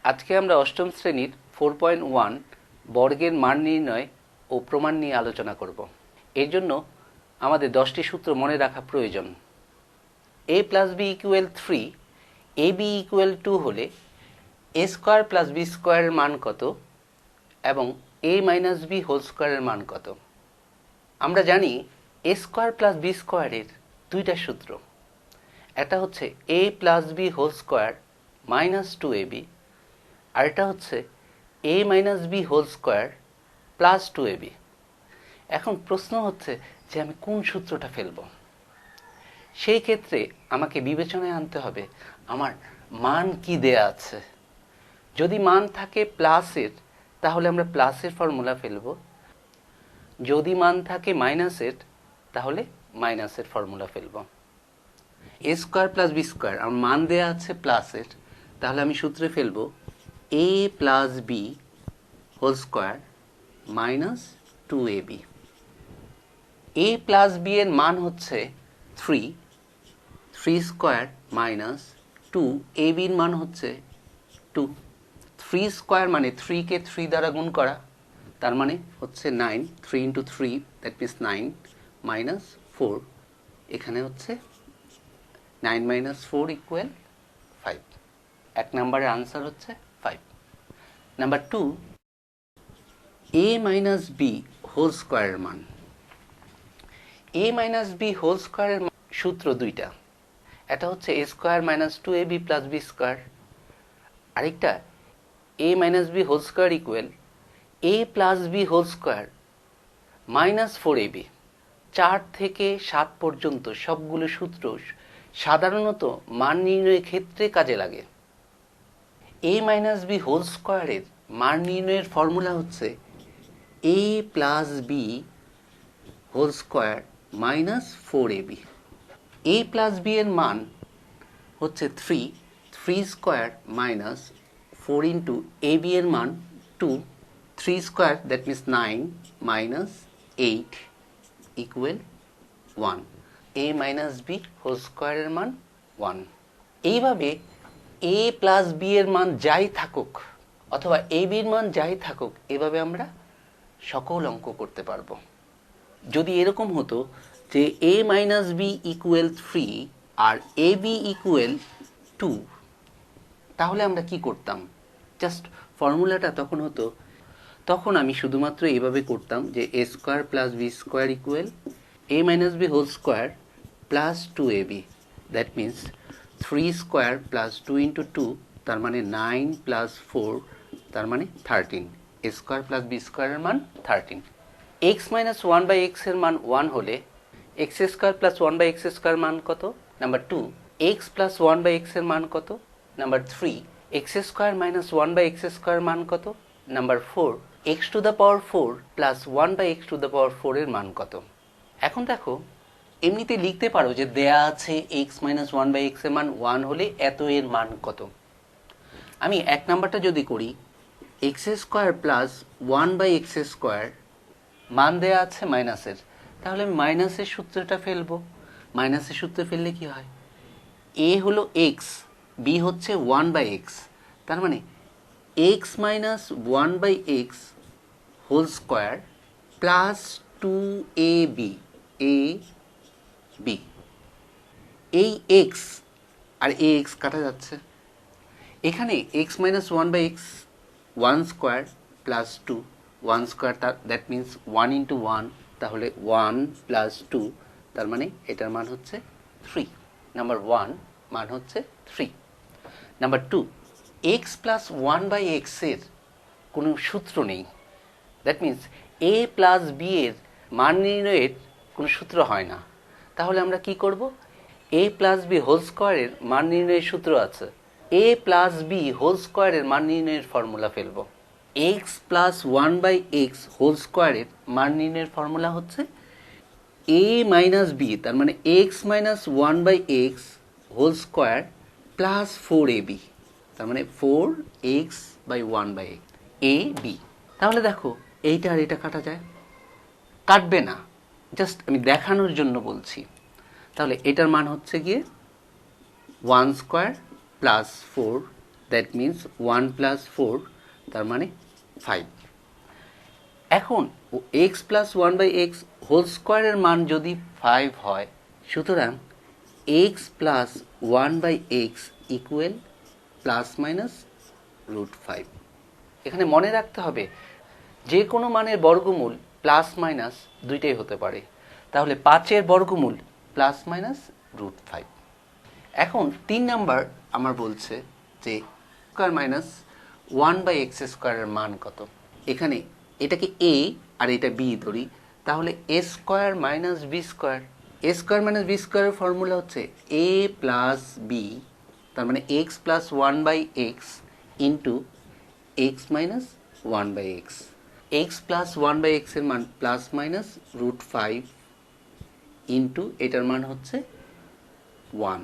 আজকে আমরা অষ্টম শ্রেণীর 4.1 বর্গের মান নির্ণয় ও প্রমাণ নিয়ে আলোচনা করব। এর জন্য আমাদের 10টি সূত্র মনে রাখা প্রয়োজন। a plus b equal 3, ab equal 2 হলে a স্কয়ার প্লাস b স্কয়ারের মান কত এবং a মাইনাস b হোল স্কয়ারের মান কত? আমরা জানি a স্কয়ার প্লাস b স্কয়ারের দুইটা সূত্র। একটা হচ্ছে a plus b whole square minus 2ab, আর এটা হচ্ছে a minus b whole square plus 2ab। এখন প্রশ্ন হচ্ছে যে আমি কোন সূত্রটা ফেলব। সেই ক্ষেত্রে আমাকে বিবেচনায় আনতে হবে আমার মান কি দেয়া আছে। যদি মান থাকে প্লাসের তাহলে আমরা প্লাসের ফর্মুলা ফেলব, যদি মান থাকে মাইনাসের তাহলে মাইনাসের ফর্মুলা ফেলব। a square plus b square আমার মান দেয়া আছে প্লাসের, তাহলে আমি সূত্রে ফেলব a plus b whole square minus 2ab। a plus b এর মান হচ্ছে 3 স্কয়ার মাইনাস 2ab এর মান হচ্ছে 2। 3 স্কয়ার মানে 3 কে 3 দ্বারা গুণ করা, তার মানে হচ্ছে 9। 3 ইন্টু 3 দ্যাট মিনস 9 মাইনাস 4, এখানে হচ্ছে 9 মাইনাস 4 ইকুয়াল 5। এক নম্বরের আনসার হচ্ছে 5। Number 2, a minus b whole স্কয়ারের মান। a মাইনাস b হোল স্কয়ারের সূত্র দুইটা। এটা হচ্ছে a square minus 2ab plus b square, আরেকটা a minus b whole square equal a plus b whole square minus 4ab। 4 থেকে 7 পর্যন্ত সবগুলো সূত্র সাধারণত মান নির্ণয়ের ক্ষেত্রে কাজে লাগে। a মাইনাস b হোল স্কয়ারের মান নির্ণয়ের ফর্মুলা হচ্ছে a plus b whole square minus 4ab। a plus b এর মান হচ্ছে 3 স্কয়ার মাইনাস 4 ইন্টু ab এর মান 2, 3 square that means 9 minus 8 equal 1। a minus b whole স্কয়ারের মান 1। এইভাবে a প্লাস b এর মান যাই থাকুক অথবা ab এর মান যাই থাকুক, এভাবে আমরা সকল অঙ্ক করতে পারবো। যদি এরকম হতো যে a মাইনাস b ইকুয়াল 3 আর ab ইকুয়াল 2, তাহলে আমরা কি করতাম? জাস্ট ফর্মুলাটা তখন হতো, তখন আমি শুধুমাত্র এইভাবে করতাম যে a square plus b square equal a minus b whole square plus 2ab, that means 3 square plus 2 into 2, তার মানে 9 প্লাস 4, তার মানে 13। a স্কয়ার প্লাস b স্কয়ারের মান 13। x মাইনাস 1 বাই x এর মান 1 হলে x square plus 1 by x square মান কত? Number 2, x plus 1 by x এর মান কত? Number 3, x square minus 1 by x square মান কত? Number 4, x to the power 4 plus 1 by x to the power 4 এর মান কত? এখন দেখো, এমনিতে লিখতে পারো যে দেয়া আছে x মাইনাস 1 বাই x এর মান 1 হলে এত এর মান কত। আমি এক নাম্বারটা যদি করি, x square plus 1 by x square মান দেয়া আছে মাইনাসের, তাহলে আমি মাইনাসের সূত্রটা ফেলবো। মাইনাসের সূত্রে ফেললে কি হয়? a হলো x, b হচ্ছে 1 বাই x, তার মানে x minus 1 by x whole square plus 2ab ab। এই x আর ax কাটা যাচ্ছে, এখানে x minus 1 by x 1 square plus 2, 1 square that means 1 into 1, তাহলে 1 প্লাস 2, তার মানে এটার মান হচ্ছে 3। নাম্বার 1 মান হচ্ছে 3। Number 2, x plus 1 by x এর কোনো সূত্র নেই, that means a plus b এর মান নির্ণয়ের কোনো সূত্র হয় না। তাহলে আমরা কি করব? a প্লাস b হোল স্কয়ারের মান নির্ণয়ের সূত্র আছে, a প্লাস b হোল স্কয়ারের মান নির্ণয়ের ফর্মুলা ফেলব। x plus 1 by x whole স্কয়ারের মান নির্ণয়ের ফর্মুলা হচ্ছে a মাইনাস b, তার মানে x minus 1 by x whole square plus 4ab, তার মানে 4x by 1 by a b। তাহলে দেখো, এইটা আর এটা কাটা যায়? কাটবে না, জাস্ট আমি দেখানোর জন্য বলছি। তাহলে এটার মান হচ্ছে গিয়ে 1 square plus 4 that means 1 plus 4, তার মানে 5। এখন x plus 1 by x whole স্কোয়ারের মান যদি 5 হয়, সুতরাং x plus 1 by x equal plus minus √5। এখানে মনে রাখতে হবে যে কোনো মানের বর্গমূল প্লাস মাইনাস দুইটাই হতে পারে। তাহলে 5-এর বর্গমূল প্লাস মাইনাস √5। এখন 3 নাম্বার আমার বলছে যে স্কোয়ার মাইনাস 1 বাই এক্স স্কোয়ারের মান কত। এখানে এটাকে এ আর এটা বি ধরি, তাহলে A square minus B square. A square minus B স্কোয়ারের ফর্মুলা হচ্ছে এ প্লাস বি, তার মানে x plus 1 by X into X minus 1 by x. X plus 1 by এক্সের মান প্লাস মাইনাস √5 ইন্টু এটার মান হচ্ছে 1।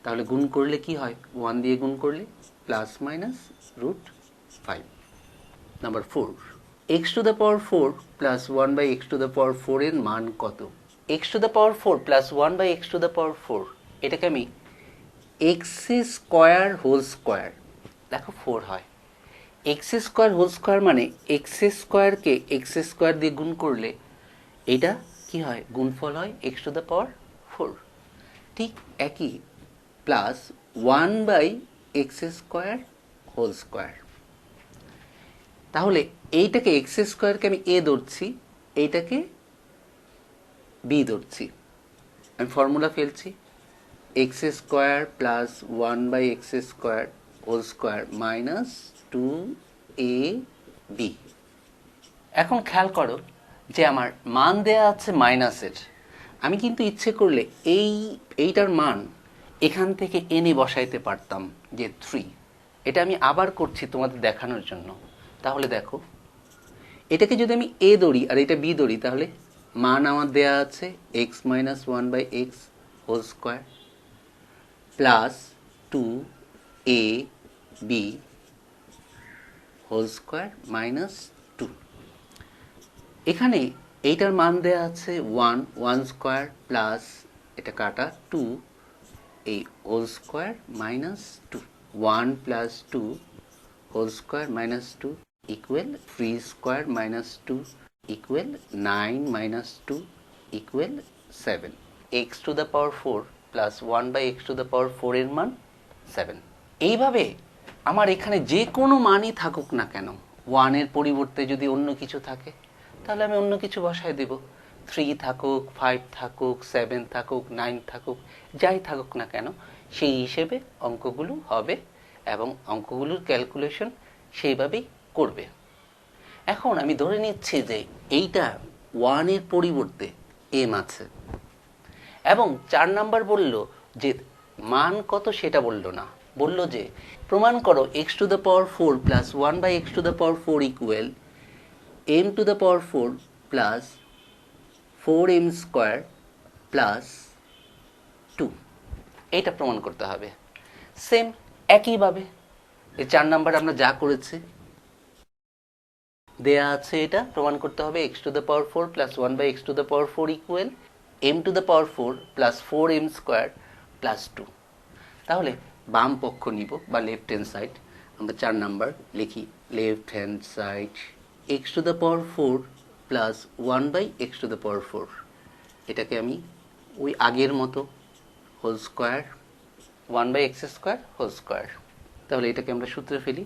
তাহলে গুণ করলে কি হয়? 1 দিয়ে গুণ করলে plus minus √5। Number 4, x to the power 4 plus 1 by x to the power 4 এর মান কত? X to the power 4 plus 1 by x to the power 4, এটাকে আমি এক্স স্কোয়ার হোল স্কোয়ার, দেখো 4 হয়। এক্স স্কোয়ার হোল স্কোয়ার মানে x স্কোয়ারকে x square দিয়ে গুণ করলে এটা কি হয়? গুণফল হয় এক্স টু দ্য পাওয়ার 4। ঠিক একই plus 1 by x square whole square. তাহলে এইটাকে এক্স স্কোয়ারকে আমি এ ধরছি, এইটাকে বি ধরছি। আমি ফর্মুলা ফেলছি, x square plus 1 by x square whole square minus 2ab। এখন খেয়াল করো যে আমার মান দেয়া আছে মাইনাসের। আমি কিন্তু ইচ্ছে করলে এইটার মান এখান থেকে এনে বসাইতে পারতাম যে 3। এটা আমি আবার করছি তোমাদের দেখানোর জন্য। তাহলে দেখো, এটাকে যদি আমি এ ধরি আর এটা বি ধরি, তাহলে মান আমার দেয়া আছে X minus 1 by x whole square plus 2ab whole square minus 2। এখানে এইটার মান দেয়া আছে 1 স্কোয়ার প্লাস এটা কাটা 2 এই whole square minus 2। 1 plus 2 whole square minus 2 equal 3 square minus 2 equal 9 minus 2 equal 7। X to the power 4 plus 1 by x to the power 4 এর মান 7। এইভাবে আমার এখানে যে কোনো মানই থাকুক না কেন, 1 এর পরিবর্তে যদি অন্য কিছু থাকে তাহলে আমি অন্য কিছু বসায় দেব। 3 থাকুক, 5 থাকুক, 7 থাকুক, 9 থাকুক, যাই থাকুক না কেন সেই হিসেবে অঙ্কগুলো হবে এবং অঙ্কগুলোর ক্যালকুলেশন সেইভাবেই করবে। এখন আমি ধরে নিচ্ছি যে এইটা 1 এর পরিবর্তে m আছে এবং 4 নাম্বার বলল যে মান কত সেটা বলল না, বলল যে প্রমাণ করো x to the power 4 plus 1 by x to the power 4 equal m to the power 4 plus 4m square plus 2। এইটা প্রমাণ করতে হবে। সেম একইভাবে এই 4 নাম্বার আমরা যা করেছি দেয়া আছে, এটা প্রমাণ করতে হবে x to the power 4 plus 1 by x to the power 4 equal m to the power 4 plus 4m square plus 2। তাহলে বাম পক্ষ নিব বা লেফট হ্যান্ড সাইড। আমরা 4 নাম্বার লিখি, left hand side x to the power 4 plus 1 by x to the power 4, এটাকে আমি ওই আগের মতো whole square 1 by x square whole square. তাহলে এটাকে আমরা সূত্রে ফেলি,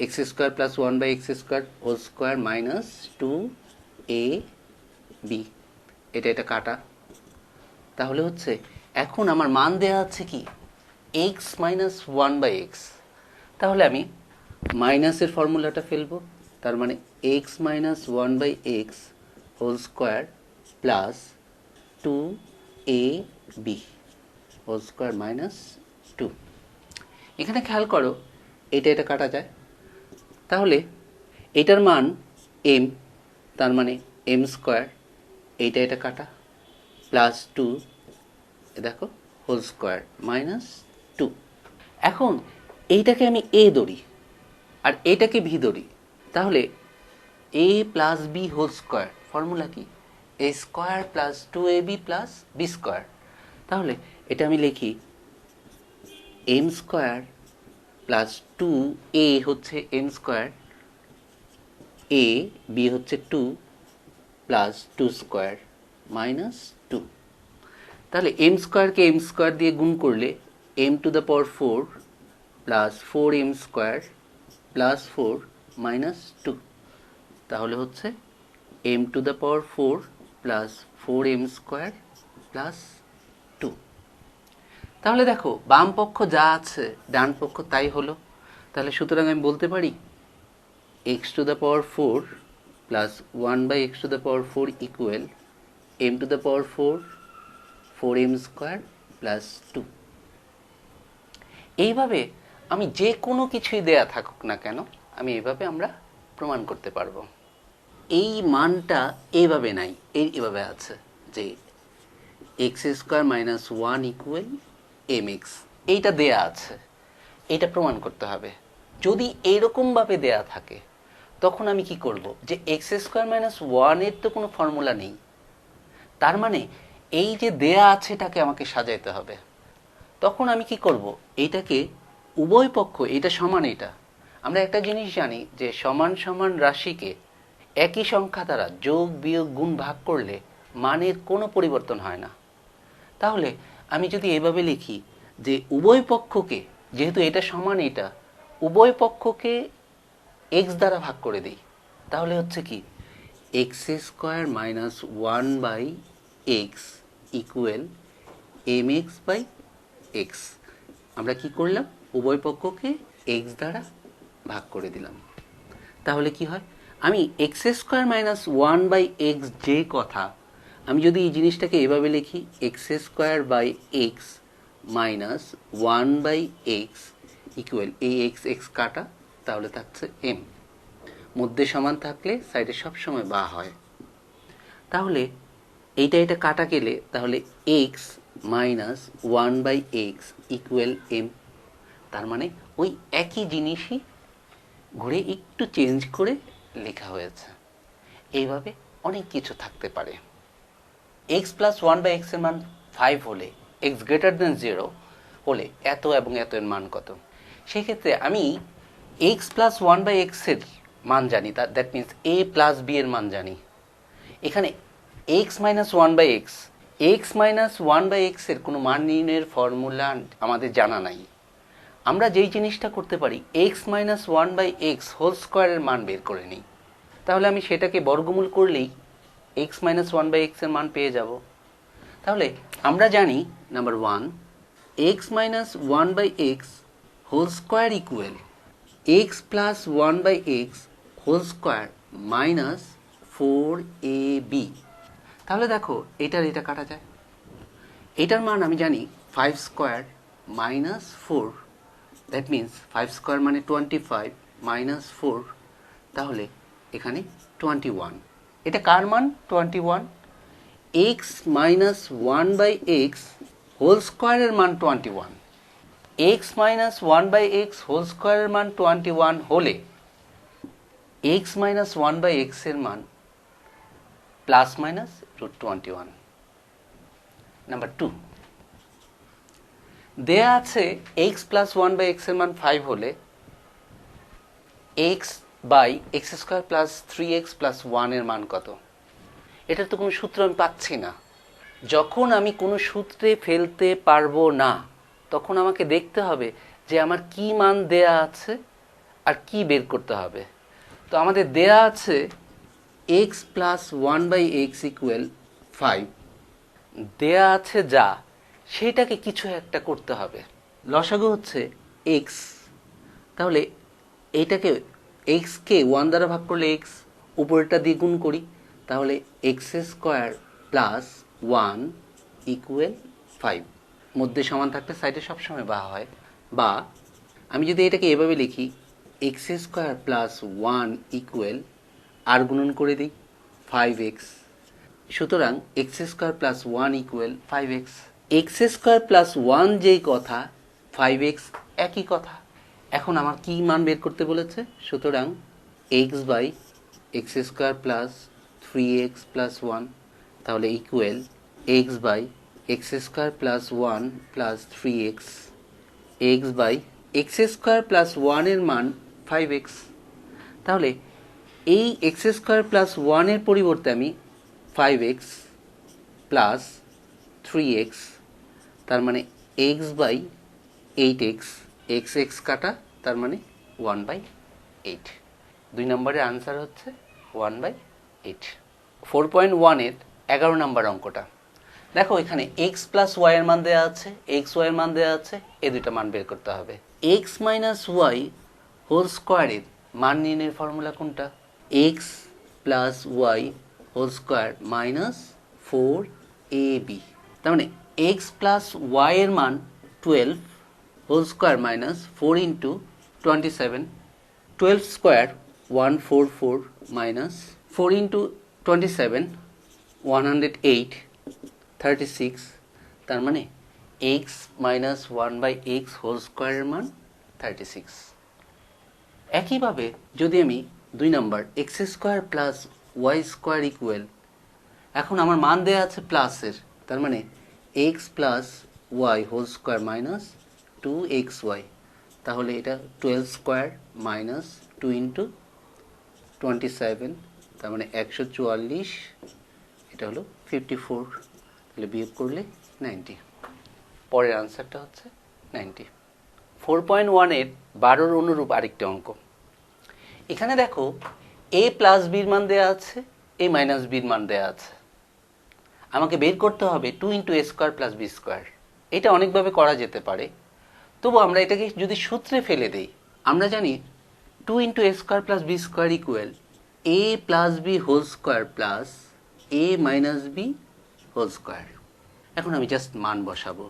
x square plus 1 by x square whole square minus 2ab। এটা কাটা, তাহলে হচ্ছে এখন আমার মান দেওয়া আছে কি এক্স মাইনাস 1 বাই এক্স। তাহলে আমি মাইনাসের ফর্মুলাটা ফেলবো, তার মানে x minus 1 by x whole square plus 2ab whole square minus 2। এখানে খেয়াল করো এটা কাটা যায়, তাহলে এটার মান m, তার মানে m স্কোয়ার, এটা কাটা প্লাস 2 দেখো হোল স্কোয়ার মাইনাস 2। এখন এইটাকে আমি a ধরি আর এটাকে b ধরি, তাহলে a plus b whole square formula কি a square plus 2ab plus b square. তাহলে এটা আমি লিখি m স্কোয়ার প্লাস 2a হচ্ছে m স্কোয়ার, a b হচ্ছে 2 প্লাস 2 স্কোয়ার মাইনাস 2। তাহলে m স্কোয়ারকে m স্কোয়ার দিয়ে গুণ করলে m to the power 4 plus 4m square plus 4 minus 2, তাহলে হচ্ছে m to the power 4 plus 4m square plus 2। তাহলে দেখো বাম পক্ষ যা আছে ডান পক্ষ তাই হলো। তাহলে সুতরাং আমি বলতে পারি x to the power 4 plus 1 by x to the power 4 equal m to the power 4 4m square plus 2। এইভাবে আমি যে কোনো কিছুই দেয়া থাকুক না কেন আমি এইভাবে আমরা প্রমাণ করতে পারবো। এই মানটা এইভাবে নাই, এইভাবে আছে যে x square minus 1 equal mx, এইটা দেয়া আছে, এইটা প্রমাণ করতে হবে। যদি এইরকমভাবে দেয়া থাকে তখন আমি কি করব, যে এক্স স্কোয়ার মাইনাস 1 এর তো কোনো ফর্মুলা নেই, তার মানে এই যে দেয়া আছে এটাকে আমাকে সাজাইতে হবে। তখন আমি কি করব, এইটাকে উভয় পক্ষ, এটা সমান, এটা আমরা একটা জিনিস জানি যে সমান সমান রাশিকে একই সংখ্যা দ্বারা যোগ বিয়োগ গুণ ভাগ করলে মানের কোনো পরিবর্তন হয় না। তাহলে আমি যদি এভাবে লিখি যে উভয় পক্ষকে, যেহেতু এটা সমান এটা, উভয় পক্ষকে x দ্বারা ভাগ করে দিই, তাহলে হচ্ছে কি x square minus 1 by x equal m x by x. আমরা কি করলাম, উভয় পক্ষকে x দ্বারা ভাগ করে দিলাম। তাহলে কি হয়, আমি x square minus 1 by x যে কথা, আমি যদি এই জিনিসটাকে এভাবে লিখি x square by x minus 1 by x equal এই এক্স এক্স কাটা, তাহলে থাকছে এম, মধ্যে সমান থাকলে সাইডে সবসময় বা হয়। তাহলে এইটা এটা কাটা গেলে তাহলে x minus 1 by x equal m, তার মানে ওই একই জিনিসই ঘুরে একটু চেঞ্জ করে লেখা হয়েছে। এইভাবে অনেক কিছু থাকতে পারে। এক্স প্লাস 1 বাই এক্স এর মান 5 হলে, এক্স গ্রেটার দেন 0 হলে এত এবং এত এর মান কত, সেক্ষেত্রে আমি এক্স প্লাস 1 বাই এক্স এর মান জানি, that means a plus b এর মান জানি। এখানে x minus 1 by x, x minus 1 by x এর কোনো মান নির্ণয়ের ফর্মুলা আমাদের জানা নাই। আমরা যেই জিনিসটা করতে পারি x minus 1 by x whole স্কোয়ারের মান বের করে নিই, তাহলে আমি সেটাকে বর্গমূল করলেই এক্স মাইনাস 1 বাই এক্স এর মান পেয়ে যাব। তাহলে আমরা জানি number 1, x minus 1 by x whole square equal x plus 1 by x whole square minus 4ab। তাহলে দেখো এটার এটা কাটা যায়, এটার মান আমি জানি 5 square minus 4, that means 5 square মানে 25 মাইনাস 4, তাহলে এখানে 21। এটা কার মান 21, x minus 1 by x whole স্কোয়ারের মান 21। X minus 1 by x whole স্কোয়ারের মান 21 হলে এক্স মাইনাস 1 বাই এক্স এর মান প্লাস মাইনাস রুট 21। নাম্বার 2, দেয়া আছে এক্স প্লাস 1 বাই এক্স এর মান 5 হলে x by x square plus 3x plus 1 এর মান কত। এটার তো কোনো সূত্র আমি পাচ্ছি না। যখন আমি কোনো সূত্রে ফেলতে পারবো না তখন আমাকে দেখতে হবে যে আমার কি মান দেয়া আছে আর কি বের করতে হবে। তো আমাদের দেয়া আছে x plus 1 by x equal 5, দেয়া আছে যা, সেটাকে কিছু একটা করতে হবে। লসাগু হচ্ছে এক্স, তাহলে এইটাকে এক্সকে 1 দ্বারা ভাগ করলে এক্স, উপরেরটা দিয়ে গুণ করি, তাহলে এক্স স্কোয়ার প্লাস 1 ইকুয়াল 5, মধ্যে সমান থাকলে সাইডে সবসময় বা হয়। বা আমি যদি এটাকে এভাবে লিখি এক্স স্কোয়ার প্লাস 1 ইকুয়াল, আর গুণন করে দিই 5x, সুতরাং x square plus 1 equal 5x। X square plus 1 যেই কথা, 5x একই কথা। এখন আমার কি মান বের করতে বলেছে, সুতরাং x by x square plus 3x plus 1, তাহলে equal x by x square plus 1 plus 3x, x by x square plus ওয়ানের মান 5x। তাহলে এই এক্স স্কোয়ার প্লাস ওয়ানের পরিবর্তে আমি 5x প্লাস 3x, তার মানে x by 8x, x x কাটা, তার মানে 1/8। 2 নম্বরের আনসার হচ্ছে 1/8। 4.1 এর 11 নম্বর অঙ্কটা দেখো, এখানে এক্স প্লাস ওয়াই এর মান দেওয়া আছে, এক্স ওয়াই এর মান দেওয়া আছে, এই দুইটা মান বের করতে হবে। এক্স মাইনাস ওয়াই হোল স্কোয়ারের মান নির্ণয়ের ফর্মুলা কোনটা? X plus y whole square minus 4ab, তার মানে এক্স প্লাস ওয়াই এর মান 12 whole square minus 4 into 27, 12 square 144 minus 4 into 27 108, 36, তার মানে এক্স মাইনাস 1/x হোল স্কোয়ারের মান 36। একইভাবে যদি আমি 2 number x square plus y square equal, এখন আমার মান দেওয়া আছে প্লাসের, তার মানে x plus y whole square minus 2xy, তাহলে এটা 12 স্কোয়ার মাইনাস 2 ইন্টু 27, তার মানে 144, এটা হলো 54, তাহলে বিয়োগ করলে 90। পরের আনসারটা হচ্ছে 90। 4.1 এর 12 অনুরূপ আরেকটি অঙ্ক। এখানে দেখো a প্লাস বির মান দেওয়া আছে, a মাইনাস বির মান দেওয়া আছে, আমাকে বের করতে হবে 2 into a square plus b square. এটা অনেকভাবে করা যেতে পারে, তবু আমরা এটাকে যদি সূত্রে ফেলে দেই, আমরা জানি 2 into a square plus b square equal a plus b whole square plus a minus b whole square. এখন আমি জাস্ট মান বসাবো,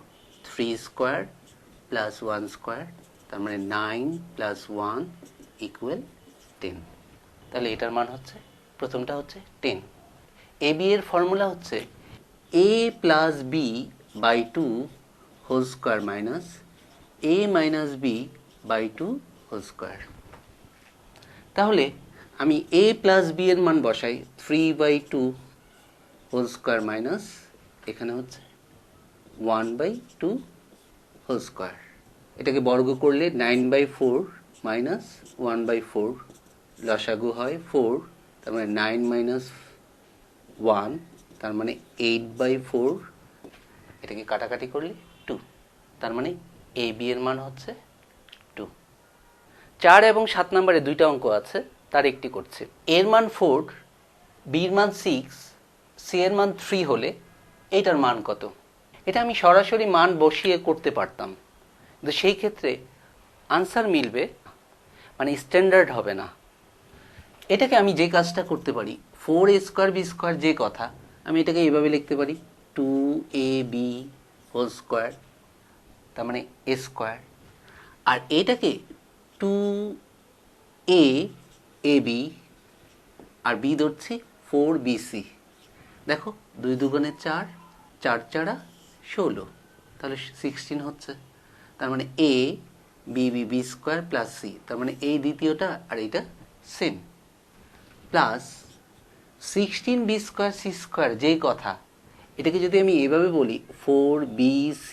3 স্কোয়ার প্লাস 1 স্কোয়ার, তার মানে 9 প্লাস 1 ইকুয়াল 10। তাহলে এটার মান হচ্ছে, প্রথমটা হচ্ছে 10। এ বি এর ফর্মুলা হচ্ছে a plus b by 2 whole square minus a minus b by 2 whole square. তাহলে আমি a প্লাস বি এর মান বসাই, 3/2 হোল স্কোয়ার মাইনাস, এখানে হচ্ছে 1/2 হোল স্কোয়ার। এটাকে বর্গ করলে 9/4 মাইনাস 1/4, লসাগু হয় 4, তার মানে 9 মাইনাস 1, তার মানে 8/4, এটাকে কাটাকাটি করলে 2, তার মানে এ বি এর মান হচ্ছে 2। 4 এবং 7 নম্বরে দুইটা অঙ্ক আছে, তার একটি করছে। এর মান 4, বির মান 6, সি এর মান 3 হলে এটার মান কত? এটা আমি সরাসরি মান বসিয়ে করতে পারতাম, কিন্তু সেই ক্ষেত্রে আনসার মিলবে, মানে স্ট্যান্ডার্ড হবে না। এটাকে আমি যে কাজটা করতে পারি, 4a স্কোয়ার বি স্কোয়ার যে কথা, আমি এটাকে এইভাবে লিখতে পারি, 2ab হোল স্কোয়ার, তার মানে a স্কোয়ার, আর এটাকে 2ab আর বি ধরছি 4bc। দেখো 2 দুগুণে 4, 4 চারা 16, তাহলে 16 হচ্ছে, তার মানে a b b b square plus c, তার মানে এই দ্বিতীয়টা আর এইটা same, plus 16b square c square যেই কথা, এটাকে যদি আমি এভাবে বলি 4bc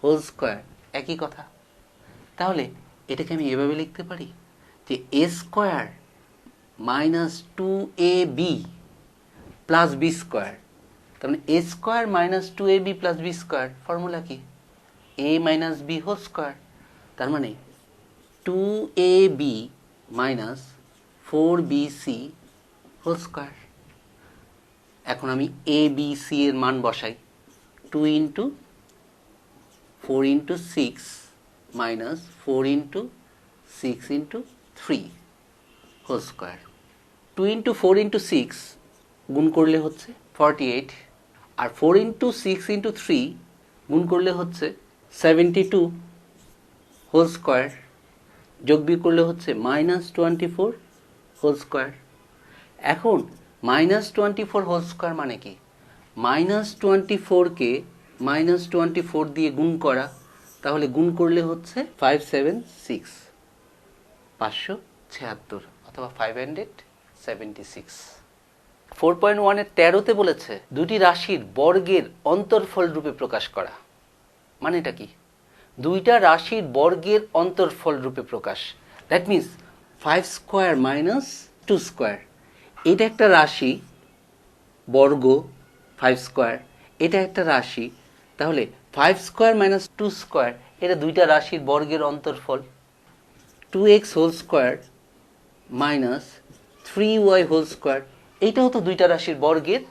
হোল স্কোয়ার, একই কথা। তাহলে এটাকে আমি এভাবে লিখতে পারি যে a square minus 2ab plus b square, তার মানে a square minus 2ab plus b square, formula কি? a minus b whole square, তার মানে 2ab minus 4bc whole square. এখন আমি a b c এর মান বসাই, 2 into 4 into 6 minus 4 into 6 into 3 whole square. 2 into 4 into 6 গুণ করলে হচ্ছে 48, আর 4 ইন্টু 6 ইন্টু 3 গুণ করলে হচ্ছে 72 হোল স্কোয়ার, যোগ বিয়োগ করলে হচ্ছে মাইনাস 24 হোল স্কোয়ার। এখন মাইনাস 24 হোল স্কোয়ার মানে কি? মাইনাস 24কে মাইনাস 24 দিয়ে গুণ করা, তাহলে গুণ করলে হচ্ছে 576, 576 অথবা 576। 4.1 এর 13তে বলেছে দুটি রাশির বর্গের অন্তর্ফল রূপে প্রকাশ করা। মানে এটা কি? দুইটা রাশির বর্গের অন্তর্ফল রূপে প্রকাশ। That means 5 square minus 2 square, এটা একটা রাশি বর্গ 5 স্কোয়ার, এটা একটা রাশি, তাহলে 5 স্কোয়ার মাইনাস 2 স্কোয়ার এটা দুইটা রাশির বর্গের অন্তর্ফল। 2x whole square minus 3y whole square এইটাও তো দুইটা রাশির বর্গের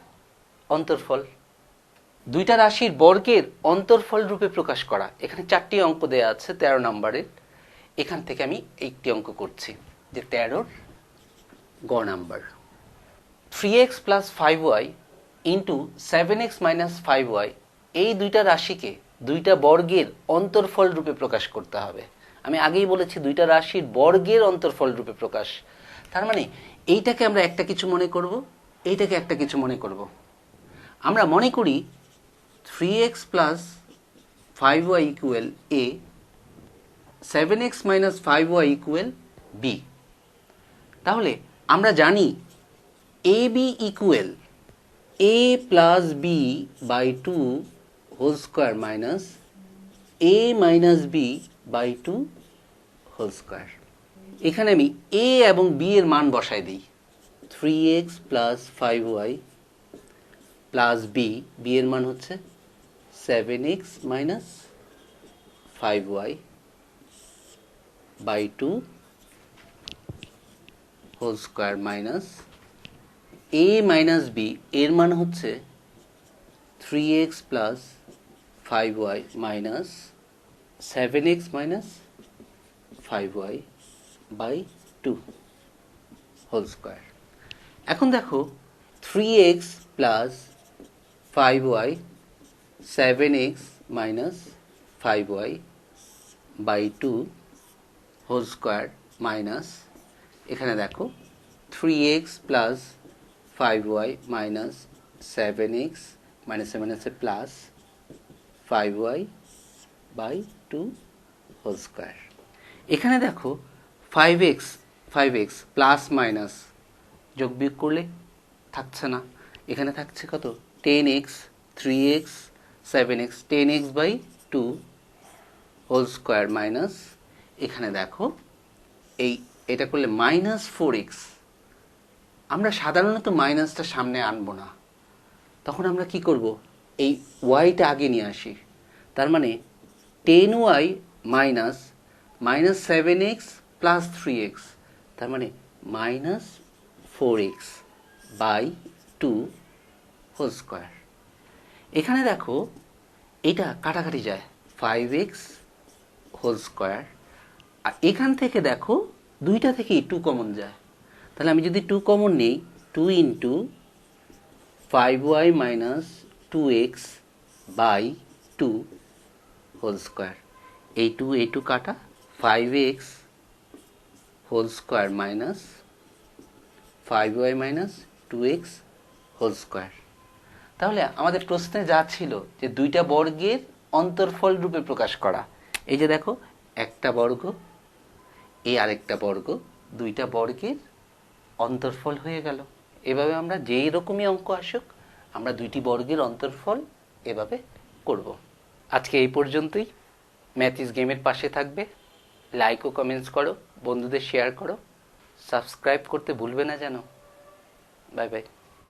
অন্তর্ফল। দুইটা রাশির বর্গের অন্তর্ফল রূপে প্রকাশ করা, এখানে 4টি অঙ্ক দেয়া আছে 13 নম্বরের, এখান থেকে আমি একটি অঙ্ক করছি যে 13 গ number. 3x plus 5y into 7x minus 5y এই দুইটা রাশিকে দুইটা বর্গের অন্তর্ফল রূপে প্রকাশ করতে হবে। আমি আগেই বলেছি দুইটা রাশির বর্গের অন্তর্ফল রূপে প্রকাশ, তার মানে এইটাকে আমরা একটা কিছু মনে করব, এইটাকে একটা কিছু মনে করব। আমরা মনে করি 3x plus 5y equal a, 7x minus 5y equal b। তাহলে আমরা জানি a b equal a plus b by 2 whole square minus a minus b by 2 whole square. এখানে আমি a এবং b এর মান বসাই দিই। 3x plus 5y plus b, b এর মান হচ্ছে 7x minus 5y by 2 whole square minus a minus b এর মান হচ্ছে 3x plus 5y minus 7x minus 5y by 2 whole square. এখন দেখো 3x plus 5y 7x minus 5y by 2 whole square minus, এখানে দেখো 3x plus 5y minus 7x minus মাইনাসে plus 5y by 2 whole square. এখানে দেখো 5x plus minus যোগ বিয়োগ করলে থাকছে না, এখানে থাকছে কত 10x 3x 7x 10x by 2 whole square minus, এখানে দেখো এটা করলে মাইনাস 4x। আমরা সাধারণত মাইনাসটা সামনে আনবো না, তখন আমরা কি করব, এই ওয়াইটা আগে নিয়ে আসি। তার মানে 10y minus minus 7x plus 3x, তার মানে minus 4x by 2 whole square. এখানে দেখো এটা কাটাকাটি যায় 5x হোল স্কোয়ার, আর এখান থেকে দেখো দুইটা থেকেই 2 কমন যায়, তাহলে আমি যদি 2 কমন নিই 2 into 5y minus 2x by 2 whole square, এই 2 কাটা 5x whole square minus 5y minus 2x whole square. তাহলে আমাদের প্রশ্নে যা ছিল যে দুইটা বর্গের অন্তর্ফল রূপে প্রকাশ করা, এই যে দেখো একটা বর্গ এই আরেকটা বর্গ, দুইটা বর্গের অন্তর্ফল হয়ে গেল। এভাবে আমরা যেই রকমই অঙ্ক আসুক আমরা দুইটি বর্গের অন্তর্ফল এভাবে করব। আজকে এই পর্যন্তই। ম্যাথ ইজ গেমের পাশে থাকবে, লাইক ও কমেন্টস করো, বন্ধুদের শেয়ার করো, সাবস্ক্রাইব করতে ভুলবে না যেন। Bye bye.